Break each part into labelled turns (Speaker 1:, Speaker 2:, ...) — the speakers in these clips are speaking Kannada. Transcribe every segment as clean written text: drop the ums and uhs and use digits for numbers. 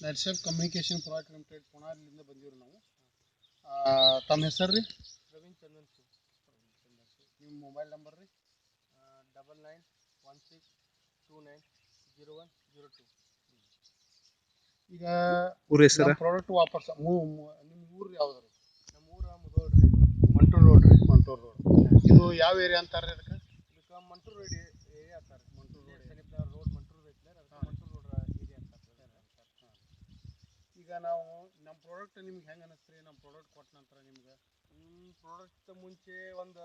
Speaker 1: ನೆಟ್ಸೆಫ್ ಕಮ್ಯುನಿಕೇಷನ್ ಪ್ರೈವೇಟ್ ಲಿಮಿಟೆಡ್ ಪುಣಾಲಿಂದ ಬಂದಿವ್ರಿ ನಾವು. ತಮ್ಮ ಹೆಸರು ರೀ?
Speaker 2: ಪ್ರವೀಣ್ ಚಂದನ್ ಸಿ.
Speaker 1: ನಿಮ್ಮ ಮೊಬೈಲ್ ನಂಬರ್ ರೀ?
Speaker 2: 9916290102.
Speaker 1: ಈಗ
Speaker 3: ಊರ ಹೆಸರು?
Speaker 1: ನಮ್ಮ ಪ್ರಾಡಕ್ಟ್ ವಾಪಸ್ ನಿಮ್ಮ ಊರು ಯಾವ್ದು ರೀ?
Speaker 2: ನಮ್ಮ ಊರ ಮುಧೋಳ್ ರೀ.
Speaker 1: ಮಂಟೂರು ರೋಡ್ ರೀ. ಮಂಟೂರು ರೋಡ್. ಇದು ಯಾವ ಏರಿಯಾ ಅಂತಾರೆ ಇದಕ್ಕೆ?
Speaker 2: ಇದಕ್ಕೆ ಮಂಟೂರು ರೋಡ್ ಏರಿಯಾ ಅಂತಾರೆ. ಮಂಟೂರು ರೋಡ್ ಸನಿಪ ರೋಡ್ ಮಂಟೂರು ಐತ್ಲೆ ಅದಕ್ಕೆ ಮಂಟೂರು ರೋಡ್ ಏರಿಯಾ ಅಂತಾರೆ.
Speaker 1: ಈಗ ನಾವು ನಮ್ಮ ಪ್ರಾಡಕ್ಟ್ ನಿಮ್ಗೆ ಹೆಂಗೆ ಅನಿಸ್ತು ರೀ? ನಮ್ಮ ಪ್ರಾಡಕ್ಟ್ ಕೊಟ್ಟ ನಂತರ ನಿಮ್ಗೆ
Speaker 2: ನಿಮ್ಮ ಪ್ರಾಡಕ್ಟ್ ಮುಂಚೆ ಒಂದು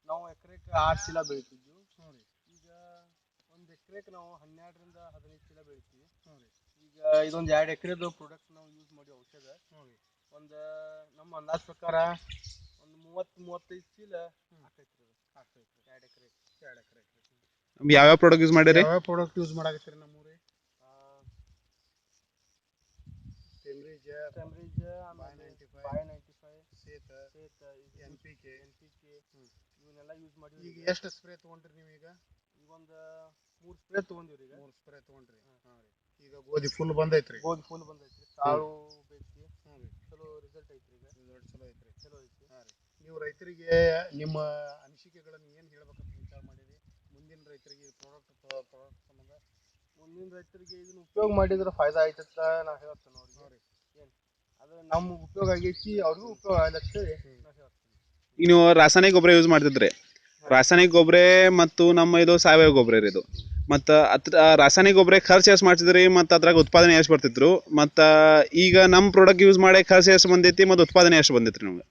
Speaker 2: ನಾವು ಎಕರೆಗೆ 6 ಚೀಲ ಬೆಳಿತಿದ್ವಿ.
Speaker 1: ಹ್ಞೂ ರೀ.
Speaker 2: ಈಗ ಒಂದು ಎಕರೆಗೆ ನಾವು 12ರಿಂದ 15 ಚೀಲ ಬೆಳಿತೀವಿ.
Speaker 1: ಹ್ಞೂ ರೀ.
Speaker 2: ಈಗ ಇದೊಂದು 2 ಎಕರೆದು ಪ್ರಾಡಕ್ಟ್ ನಾವು ಯೂಸ್ ಮಾಡಿ ಔಷಧ.
Speaker 1: ಹ್ಞೂ ರೀ.
Speaker 2: ಒಂದು ನಮ್ಮ ಅಂದಾಜು ಪ್ರಕಾರ ಒಂದು 30-35 ಚೀಲ ಆಕೈತ್ರಿ.
Speaker 1: ಆಗ್ತೈತೆ ರೀ.
Speaker 2: 2 ಎಕರೆ.
Speaker 1: 2 ಎಕರೆ.
Speaker 3: ಯಾವ್ಯಾವ ಪ್ರಾಡಕ್ಟ್ ಯೂಸ್ ಮಾಡಿರಿ?
Speaker 1: ಯಾವ್ಯಾವ ಪ್ರಾಡಕ್ಟ್ ಯೂಸ್ ಮಾಡಾಕತ್ತೀರಿ ನಮ್ಮೂರಿ? ಟೆಮ್ರಿಜ,
Speaker 2: ಆಮೇಲೆ 595 ಸೇತ NPK ಇವನ್ನೆಲ್ಲ ಯೂಸ್ ಮಾಡಿ.
Speaker 1: ಈಗ ಎಷ್ಟು ಸ್ಪ್ರೇ ತೊಗೊಂಡ್ರಿ ನೀವು? ಈಗ
Speaker 2: ಒಂದು 3 ಸ್ಪ್ರೇ ತೊಗೊಂಡಿವ್ರಿ. ಈಗ
Speaker 1: 3 ಸ್ಪ್ರೇ ತೊಗೊಂಡ್ರಿ. ಹಾಂ ರೀ. ಈಗ ಗೋಧಿ ಫುಲ್ ಬಂದೈತ್ರಿ.
Speaker 2: ಗೋಧಿ ಫುಲ್ ಬಂದೈತ್ರಿ. ಕಾಳು ಬೇಕಿ.
Speaker 1: ಹ್ಞೂ ರೀ.
Speaker 2: ಚಲೋ ರಿಸಲ್ಟ್ ಐತ್ರಿ. ಈಗ
Speaker 1: ರಿಸಲ್ಟ್ ಚಲೋ ಐತ್ರಿ.
Speaker 2: ಚಲೋ ಐತಿ.
Speaker 1: ಹಾಂ ರೀ. ನೀವು ರೈತರಿಗೆ ನಿಮ್ಮ ಅನಿಸಿಕೆಗಳನ್ನು ಏನು ಹೇಳ್ಬೇಕಂತ ವಿಚಾರ ಮಾಡಿರಿ? ಮುಂದಿನ ರೈತರಿಗೆ ಪ್ರಾಡಕ್ಟ್ ಸಂಬಂಧ
Speaker 2: ಮುಂದಿನ ರೈತರಿಗೆ ಇದನ್ನ ಉಪಯೋಗ ಮಾಡಿದ್ರೆ ಫಾಯ್ದಾ ಐತಂತ ನಾ ಹೇಳ್ತೇನೆ ಅವ್ರಿಗೆ.
Speaker 1: ಹ್ಞೂ ರೀ.
Speaker 2: ಏನು ಅದು ನಮ್ಗೆ ಉಪಯೋಗ ಆಗೈತಿ, ಅವ್ರಿಗೂ ಉಪಯೋಗ ಆಗ್ಲತ್ತೆ ನಾ ಹೇಳ್ತೀನಿ.
Speaker 3: ಈಗ ನೀವು ರಾಸಾಯನಿಕ ಗೊಬ್ಬರ ಯೂಸ್ ಮಾಡ್ತಿದ್ರಿ. ರಾಸಾಯನಿಕ ಗೊಬ್ಬರ ಮತ್ತು ನಮ್ಮ ಇದು ಸಾವಯವ ಗೊಬ್ಬರ ರೀ ಇದು. ಮತ್ತು ರಾಸಾಯನಿಕ ಗೊಬ್ಬರ ಖರ್ಚು ಎಷ್ಟು ಮಾಡ್ತಿದ್ರಿ ಮತ್ತು ಅದ್ರಾಗ ಉತ್ಪಾದನೆ ಎಷ್ಟು ಬರ್ತಿದ್ರು? ಮತ್ತು ಈಗ ನಮ್ಮ ಪ್ರಾಡಕ್ಟ್ ಯೂಸ್ ಮಾಡಿ ಖರ್ಚು ಎಷ್ಟು ಬಂದೈತಿ ಮತ್ತು ಉತ್ಪಾದನೆ ಎಷ್ಟು ಬಂದೈತ್ರಿ ನಮ್ಗೆ?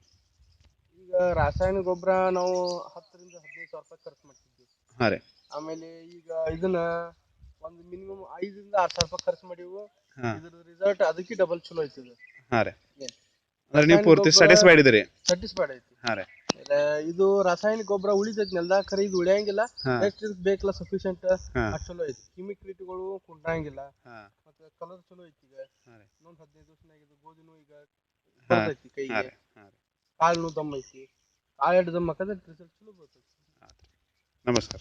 Speaker 2: ಈಗ ರಾಸಾಯನಿಕ ಗೊಬ್ಬರ ನಾವು 10ರಿಂದ 15 ಸಾವಿರ ರೂಪಾಯಿ ಖರ್ಚು ಮಾಡ್ತಿದ್ವಿ.
Speaker 3: ಹಾಂ ರೀ.
Speaker 2: ಆಮೇಲೆ ಈಗ ಇದನ್ನ ಒಂದು ಮಿನಿಮಮ್ 5ರಿಂದ 6 ಸಾವಿರ ರೂಪಾಯಿ ಖರ್ಚು ಮಾಡಿವು.
Speaker 3: ಹಾಂ.
Speaker 2: ಇದ್ರ ರಿಸಲ್ಟ್ ಅದಕ್ಕೆ ಡಬಲ್ ಚಲೋ ಐತಿ ಇದು.
Speaker 3: ಹಾಂ ರೀ. ಅಂದ್ರೆ ನೀವು ಪೂರ್ತಿ ಸ್ಯಾಟಿಸ್ಫೈಡ್ ಇದ್ದೀರಿ?
Speaker 2: ಸ್ಯಾಟಿಸ್ಫೈಡ್ ಐತಿ.
Speaker 3: ಹಾಂ ರೀ.
Speaker 2: ಇದು ರಾಸಾಯನಿಕ ಗೊಬ್ಬರ ಉಳಿತೈತಿ ನೆಲದಾಗ, ಖರೆ ಇದು ಉಳಿಯಂಗಿಲ್ಲ. ಎಷ್ಟು ಬೇಕಲ್ಲ ಸಫಿಶಿಯಂಟ್ ಅಷ್ಟು ಚಲೋ ಐತಿ. ಕೆಮಿಕಲ್ಗಳು ಕುಂಡಂಗಿಲ್ಲ. ಮತ್ತೆ ಕಲರ್ ಚಲೋ ಐತಿ. ಈಗ ಇನ್ನೊಂದು 15 ದಿವಸನಾಗ ಇದು ಗೋಧಿನೂ ಈಗ ಬರ್ತೈತಿ ಕೈಗೆ. ಕಾಳುನು ದಮ್ ಐತಿ. ಕಾಳು ದಮ್ ಹಾಕಿದ್ರೆ ರಿಸಲ್ಟ್ ಚಲೋ ಬರ್ತೈತಿ.
Speaker 3: ನಮಸ್ಕಾರ.